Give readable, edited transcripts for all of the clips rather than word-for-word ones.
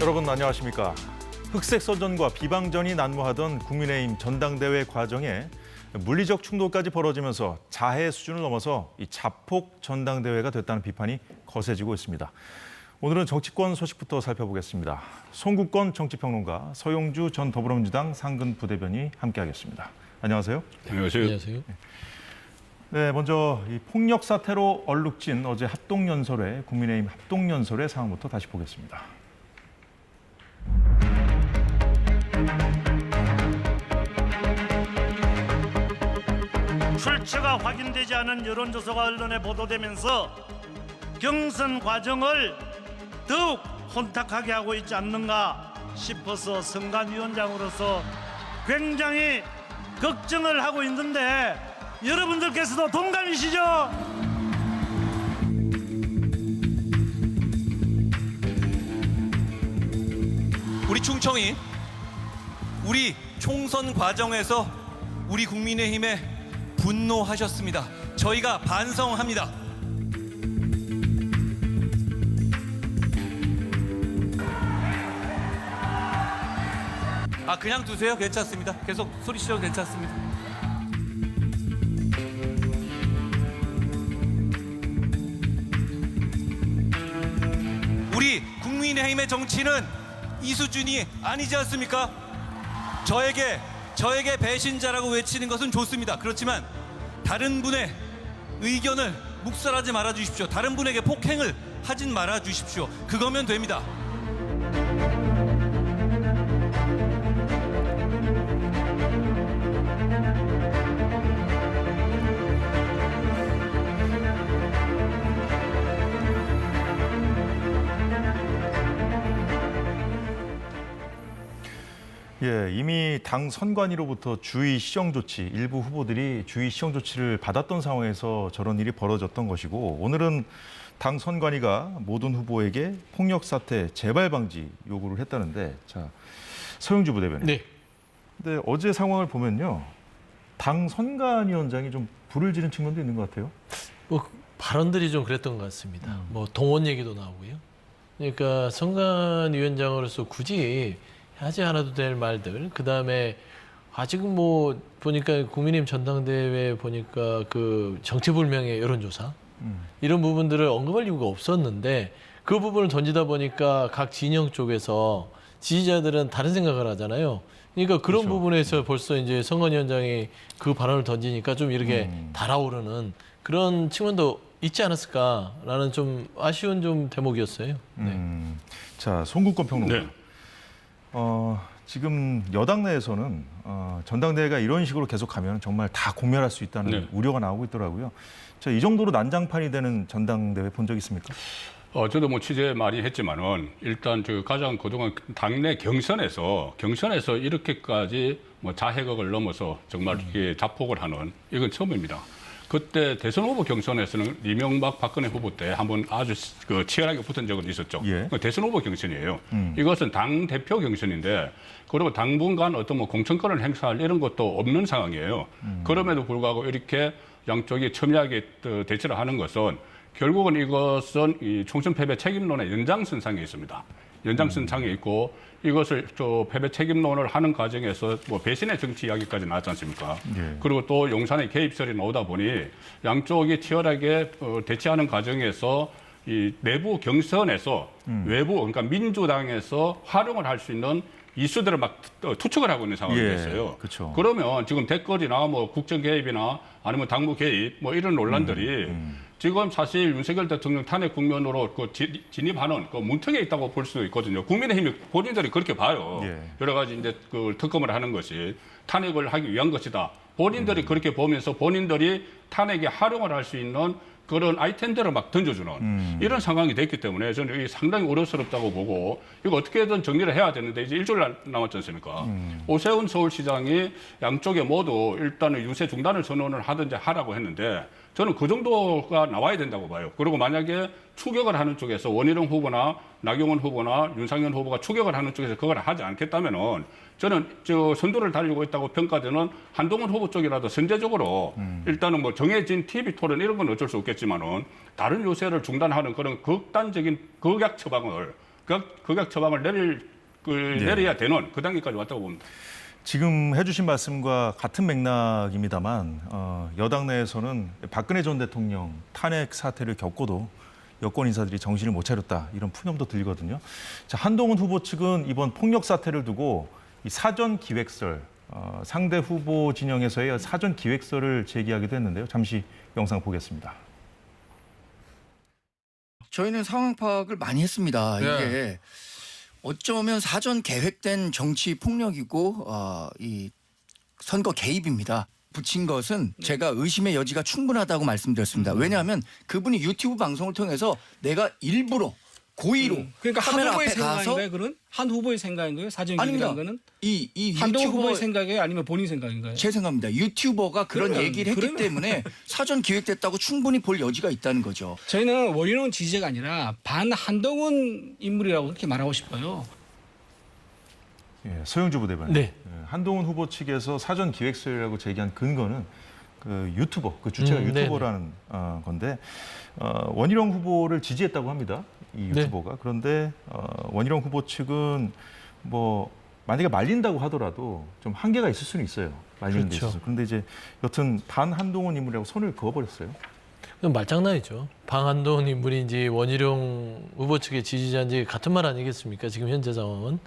여러분 안녕하십니까. 흑색 선전과 비방전이 난무하던 국민의힘 전당대회 과정에 물리적 충돌까지 벌어지면서 자해 수준을 넘어서 이 자폭 전당대회가 됐다는 비판이 거세지고 있습니다. 오늘은 정치권 소식부터 살펴보겠습니다. 송국권 정치평론가, 서용주 전 더불어민주당 상근 부대변인이 함께하겠습니다. 안녕하세요. 안녕하세요. 안녕하세요. 네, 먼저 이 폭력 사태로 얼룩진 어제 합동연설회, 국민의힘 합동연설회 상황부터 다시 보겠습니다. 출처가 확인되지 않은 여론조사가 언론에 보도되면서 경선 과정을 더욱 혼탁하게 하고 있지 않는가 싶어서 선관위원장으로서 굉장히 걱정을 하고 있는데 여러분들께서도 동감이시죠? 우리 충청이 우리 총선 과정에서 우리 국민의힘에 분노하셨습니다. 저희가 반성합니다. 그냥 두세요. 괜찮습니다. 계속 소리 지르셔도 괜찮습니다. 우리 국민의힘의 정치는 이 수준이 아니지 않습니까? 저에게 배신자라고 외치는 것은 좋습니다. 그렇지만 다른 분의 의견을 묵살하지 말아 주십시오. 다른 분에게 폭행을 하진 말아 주십시오. 그거면 됩니다. 예, 이미 당 선관위로부터 주의 시정 조치, 일부 후보들이 주의 시정 조치를 받았던 상황에서 저런 일이 벌어졌던 것이고, 오늘은 당 선관위가 모든 후보에게 폭력 사태 재발 방지 요구를 했다는데, 자, 서용주 부대변인. 네. 근데 어제 상황을 보면요, 당 선관위원장이 좀 불을 지른 측면도 있는 것 같아요. 뭐 발언들이 좀 그랬던 것 같습니다. 뭐 동원 얘기도 나오고요. 그러니까 선관위원장으로서 굳이 하지 않아도 될 말들. 그다음에 아직은 뭐 보니까 국민의힘 전당대회 보니까 그 정체불명의 여론조사 이런 부분들을 언급할 이유가 없었는데 그 부분을 던지다 보니까 각 진영 쪽에서 지지자들은 다른 생각을 하잖아요. 그러니까 그런 그렇죠. 부분에서 벌써 이제 선관위원장이 그 발언을 던지니까 좀 이렇게 달아오르는 그런 측면도 있지 않았을까라는 좀 아쉬운 좀 대목이었어요. 네. 자, 송국권 평론가. 네. 지금 여당 내에서는 전당대회가 이런 식으로 계속가면 정말 다 공멸할 수 있다는 네. 우려가 나오고 있더라고요. 자, 이 정도로 난장판이 되는 전당대회 본 적 있습니까? 저도 뭐 취재 많이 했지만은 일단 가장 그동안 당내 경선에서 이렇게까지 뭐 자해극을 넘어서 정말 이게 자폭을 하는 이건 처음입니다. 그때 대선 후보 경선에서는 이명박 박근혜 후보 때 한번 아주 치열하게 붙은 적은 있었죠. 예. 대선 후보 경선이에요. 이것은 당 대표 경선인데 그리고 당분간 어떤 뭐 공천권을 행사할 이런 것도 없는 상황이에요. 그럼에도 불구하고 이렇게 양쪽이 첨예하게 대치를 하는 것은 결국은 이것은 이 총선 패배 책임론의 연장선상에 있습니다. 연장선상에 있고 이것을 패배 책임론을 하는 과정에서 뭐 배신의 정치 이야기까지 나왔지 않습니까? 예. 그리고 또 용산의 개입설이 나오다 보니 양쪽이 치열하게 대치하는 과정에서 이 내부 경선에서 외부 그러니까 민주당에서 활용을 할 수 있는 이슈들을 막 투척을 하고 있는 상황이 예, 됐어요. 그쵸. 그러면 지금 댓글이나 뭐 국정 개입이나 아니면 당무 개입 뭐 이런 논란들이 지금 사실 윤석열 대통령 탄핵 국면으로 진입하는 그 문턱에 있다고 볼 수도 있거든요. 국민의힘이 본인들이 그렇게 봐요. 예. 여러 가지 이제 그 특검을 하는 것이 탄핵을 하기 위한 것이다. 본인들이 그렇게 보면서 본인들이 탄핵에 활용을 할 수 있는 그런 아이템들을 막 던져주는 이런 상황이 됐기 때문에 저는 이게 상당히 우려스럽다고 보고 이거 어떻게든 정리를 해야 되는데 이제 일주일 남았지 않습니까? 오세훈 서울시장이 양쪽에 모두 일단은 유세 중단을 선언을 하든지 하라고 했는데 저는 그 정도가 나와야 된다고 봐요. 그리고 만약에 추격을 하는 쪽에서 원희룡 후보나 나경원 후보나 윤상현 후보가 추격을 하는 쪽에서 그걸 하지 않겠다면은 저는 선두를 달리고 있다고 평가되는 한동훈 후보 쪽이라도 선제적으로 일단은 뭐 정해진 TV 토론 이런 건 어쩔 수 없겠지만은 다른 요새를 중단하는 그런 극단적인 극약 처방을 극약 처방을 내려야 되는 그 단계까지 왔다고 봅니다. 지금 해주신 말씀과 같은 맥락입니다만 여당 내에서는 박근혜 전 대통령 탄핵 사태를 겪고도 여권 인사들이 정신을 못 차렸다 이런 푸념도 들거든요. 자, 한동훈 후보 측은 이번 폭력 사태를 두고 이 사전 기획설 상대 후보 진영에서의 사전 기획설을 제기하기도 했는데요. 잠시 영상 보겠습니다. 저희는 상황 파악을 많이 했습니다. 이게 어쩌면 사전 계획된 정치 폭력이고 이 선거 개입입니다. 붙인 것은 제가 의심의 여지가 충분하다고 말씀드렸습니다. 왜냐하면 그분이 유튜브 방송을 통해서 내가 일부러 고의로 그러니까 한 카메라 후보의 앞에 가서 생각인가요? 그는 한 후보의 생각인 거예요? 사전 아닙니다. 기획한 거는 이 한동훈 유튜버 후보의 생각이에요? 아니면 본인 생각인가요? 제 생각입니다. 유튜버가 그런 그러면- 얘기를 했기 그러면- 때문에 사전 기획됐다고 충분히 볼 여지가 있다는 거죠. 저희는 원인은 지지자가 아니라 반 한동훈 인물이라고 그렇게 말하고 싶어요. 예, 서영주 부대변인. 네. 예, 한동훈 후보 측에서 사전 기획설이라고 제기한 근거는 그 유튜버, 그 주체가 네네. 유튜버라는 건데 원희룡 후보를 지지했다고 합니다. 이 네. 유튜버가. 그런데 원희룡 후보 측은 뭐 만약에 말린다고 하더라도 좀 한계가 있을 수는 있어요. 말리는 데 그렇죠. 있어서. 그런데 이제 여튼 반 한동훈 인물이라고 손을 그어버렸어요. 그건 말장난이죠. 방한동훈 인물인지 원희룡 후보 측의 지지자인지 같은 말 아니겠습니까? 지금 현재 상황은.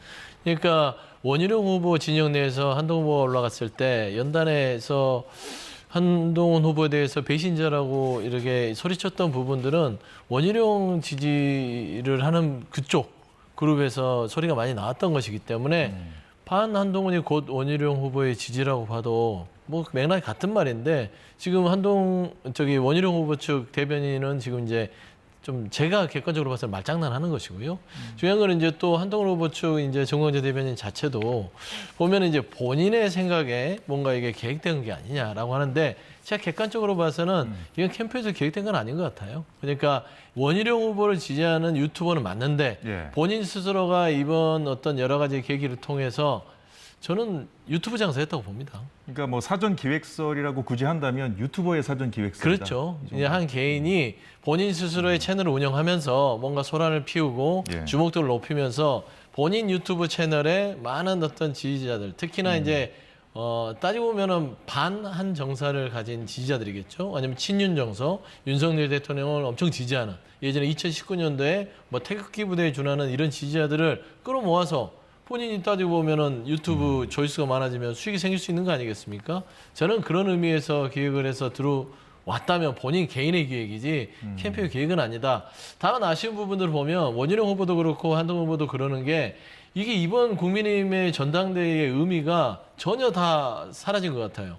그러니까 원희룡 후보 진영 내에서 한동훈 후보가 올라갔을 때 연단에서 한동훈 후보에 대해서 배신자라고 이렇게 소리쳤던 부분들은 원희룡 지지를 하는 그쪽 그룹에서 소리가 많이 나왔던 것이기 때문에 반 한동훈이 곧 원희룡 후보의 지지라고 봐도 뭐 맥락이 같은 말인데 지금 원희룡 후보 측 대변인은 지금 이제 좀 제가 객관적으로 봐서 말장난하는 것이고요. 중요한 거는 이제 또 한동훈 후보 측 이제 정광재 대변인 자체도 보면 이제 본인의 생각에 뭔가 이게 계획된 게 아니냐라고 하는데 제가 객관적으로 봐서는 이건 캠프에서 계획된 건 아닌 것 같아요. 그러니까 원희룡 후보를 지지하는 유튜버는 맞는데 예. 본인 스스로가 이번 어떤 여러 가지 계기를 통해서 저는 유튜브 장사했다고 봅니다. 그러니까 뭐 사전 기획설이라고 굳이 한다면 유튜버의 사전 기획설이다. 그렇죠. 이제 한 개인이 본인 스스로의 채널을 운영하면서 뭔가 소란을 피우고 예. 주목도를 높이면서 본인 유튜브 채널에 많은 어떤 지지자들, 특히나 이제 따지고 보면은 반한 정사를 가진 지지자들이겠죠. 아니면 친윤 정서, 윤석열 대통령을 엄청 지지하는 예전에 2019년도에 뭐 태극기 부대에 준하는 이런 지지자들을 끌어모아서 본인이 따지고 보면은 유튜브 조회수가 많아지면 수익이 생길 수 있는 거 아니겠습니까? 저는 그런 의미에서 기획을 해서 들어왔다면 본인 개인의 기획이지 캠페인 기획은 아니다. 다만 아쉬운 부분들을 보면 원희룡 후보도 그렇고 한동훈 후보도 그러는 게 이게 이번 국민의힘의 전당대회의 의미가 전혀 다 사라진 것 같아요.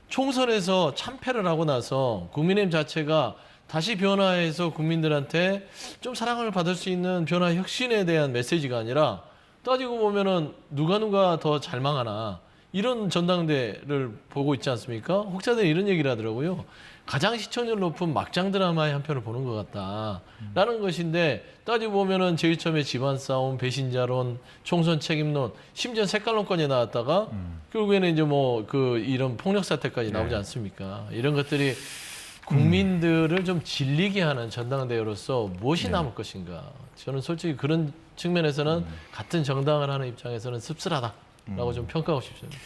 총선에서 참패를 하고 나서 국민의힘 자체가 다시 변화해서 국민들한테 좀 사랑을 받을 수 있는 변화 혁신에 대한 메시지가 아니라 따지고 보면은 누가 더 잘 망하나 이런 전당대를 보고 있지 않습니까? 혹자들이 이런 얘기를 하더라고요. 가장 시청률 높은 막장 드라마의 한 편을 보는 것 같다라는 것인데 따지고 보면은 제일 처음에 집안 싸움, 배신자론, 총선 책임론, 심지어 색깔론까지 나왔다가 결국에는 이제 뭐 이런 폭력 사태까지 나오지 않습니까? 이런 것들이 국민들을 좀 질리게 하는 전당대회로서 무엇이 남을 것인가? 저는 솔직히 그런 측면에서는 같은 정당을 하는 입장에서는 씁쓸하다라고 좀 평가하고 싶습니다.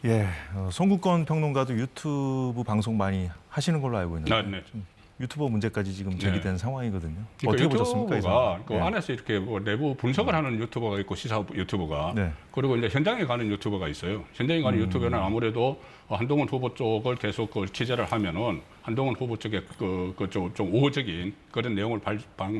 예, 송국건 평론가도 유튜브 방송 많이 하시는 걸로 알고 있는데 네. 유튜버 문제까지 지금 제기된 상황이거든요. 그러니까 어떻게 보셨습니까? 이 유튜버가 상황? 그 예. 안에서 이렇게 뭐 내부 분석을 하는 유튜버가 있고 시사 유튜버가 네. 그리고 이제 현장에 가는 유튜버가 있어요. 현장에 가는 유튜버는 아무래도 한동훈 후보 쪽을 계속 취재를 하면은 한동훈 후보 쪽에 좀 우호적인 그런 내용을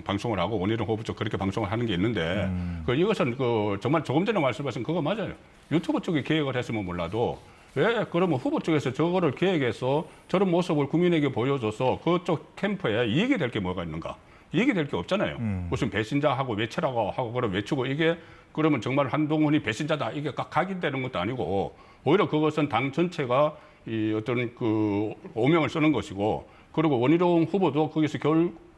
방송을 하고 원희룡 후보 쪽 그렇게 방송을 하는 게 있는데 이것은 정말 조금 전에 말씀하신 그거 맞아요. 유튜브 쪽이 기획을 했으면 몰라도 왜 그러면 후보 쪽에서 저거를 기획해서 저런 모습을 국민에게 보여줘서 그쪽 캠프에 이익이 될 게 뭐가 있는가? 이익이 될 게 없잖아요. 무슨 배신자하고 외치라고 하고 그럼 외치고 이게 그러면 정말 한동훈이 배신자다 이게 각인되는 것도 아니고 오히려 그것은 당 전체가 이 어떤 오명을 쓰는 것이고 그리고 원희룡 후보도 거기서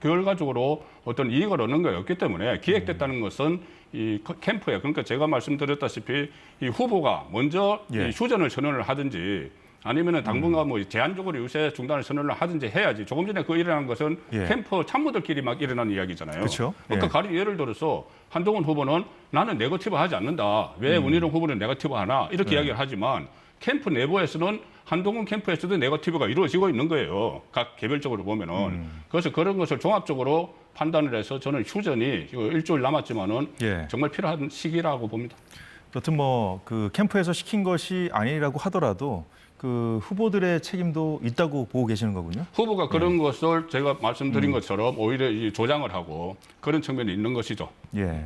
결과적으로 어떤 이익을 얻는 게 없기 때문에 기획됐다는 것은 이 캠프에 그러니까 제가 말씀드렸다시피 이 후보가 먼저 예. 이 휴전을 선언을 하든지 아니면은 당분간 뭐 제한적으로 유세 중단을 선언을 하든지 해야지. 조금 전에 그 일어난 것은 예. 캠프 참모들끼리 막 일어난 이야기잖아요. 그렇죠. 그러니까 예. 가령 예를 들어서 한동훈 후보는 나는 네거티브 하지 않는다. 왜 원희룡 후보는 네거티브 하나? 이렇게 이야기를 하지만 캠프 내부에서는 한동훈 캠프에서도 네거티브가 이루어지고 있는 거예요. 각 개별적으로 보면은. 그래서 그런 것을 종합적으로 판단을 해서 저는 휴전이 일주일 남았지만은 예. 정말 필요한 시기라고 봅니다. 여튼 뭐 그 캠프에서 시킨 것이 아니라고 하더라도 그 후보들의 책임도 있다고 보고 계시는 거군요. 후보가 그런 것을 제가 말씀드린 것처럼 오히려 이 조장을 하고 그런 측면이 있는 것이죠. 예.